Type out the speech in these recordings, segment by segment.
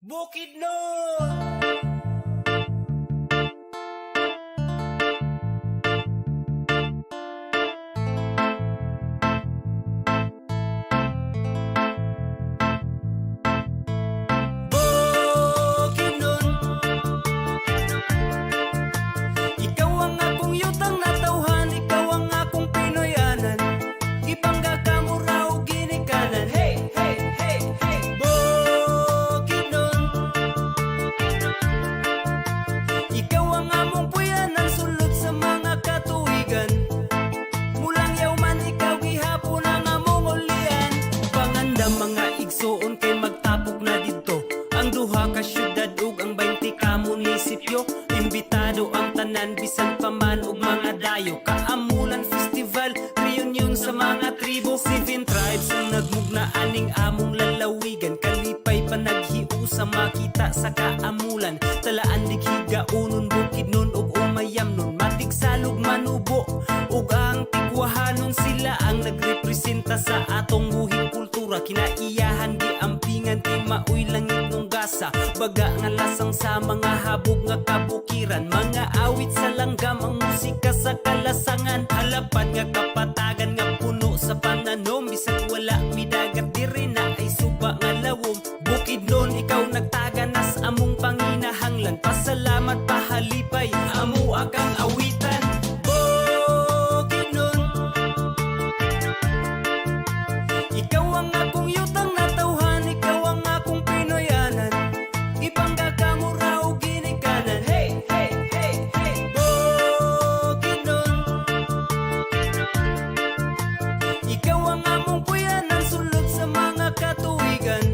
Bukidnon! Ikaw ang akong yutang na tawhan, ikaw ang akong Pinoyanan. Ibangga ka mo raw ginikanan. Hey, hey, hey, hey! Bukidnon! Ikaw ang among puyanan, sulod sa mga katuigan. Mulang yawman ikaw gihapon ang among ulian. Panganda mga igsoon kay magtapok na dito ang duha ka syudad ug ang 20 ka munisipyo. Imbitado ang tanan bisan pa man og mga dayo. Kaamulan festival, reunion sa mga tribo. 7 tribes ang nagmugna aning among lalawigan. Kalipay pa naghiusa makita sa kaamulan. Talaan dighiga unon Bukidnon ug umayam nun. Matigsalog manubo ug ang tikwahanon, sila ang nagrepresenta sa atong buhing kultura. Kinaiyahan di ampingan kay maoy langit ng gasa. Baga nga lasang sa mga habog nga kabukiran. Mga awit sa langgam ang musika sa kalasangan. Halapad nga kapatagan nga puno sa pananom. Bisag wala midagat diri na ay suba nga lawom. Bukidnon ikaw nagtaganas among panginahanglan. Pasalamat pahalipay amo akang awitan. Bukidnon, ikaw ang akong yutang na tawhan, ikaw ang akong Pinoyanan. Ibangga ka mo raw ginikanan. Hey, hey, hey, hey! Bukidnon, ikaw ang among puyanan, sulod sa mga katuigan.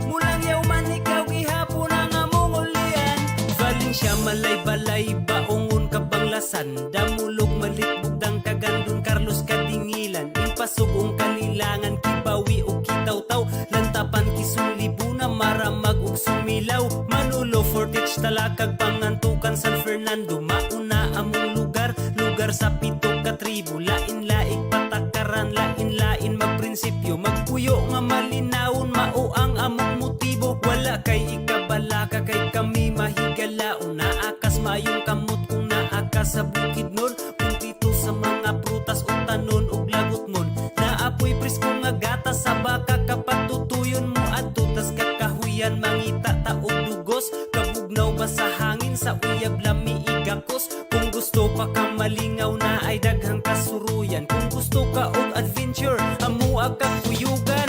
Mulang yawman ikaw gihapon ang among ulian. Valencia, Malay-balay, Baongon, Kabanglasan, Damulog, Malitbugdang, Kagandun, Carlos, Kadingilan, Impasugong, Kalilangan, Kibawi ug Kitaw-taw, Lantapan, Kisulibuna, Maramag ug Sumilaw, Manulo, Fortich, Talakag, Pangantukan, San Fernando. Mauna among lugar, lugar sa 7 ka tribo. Lain-laing patakaran, lain-lain magprinsipyo. Magpuyo nga malinawon, mao ang among motibo. Wala kay ikabalaka, kay kami mahigalaon. Naakas mayong kamot kung naaka sa Bukidnon. Puntito sa mga prutas o tanon ug lagutmon. Naapoy presko nga gata sa baka kapatutuyon mo adto. Tas kakahuyan mangita taog dugos. Kabugnaw ba sa hangin sa uyab lami igakos. Kung gusto pa ka malingaw na ay daghang kasuruyan. Kung gusto ka og adventure amo akang kuyugan.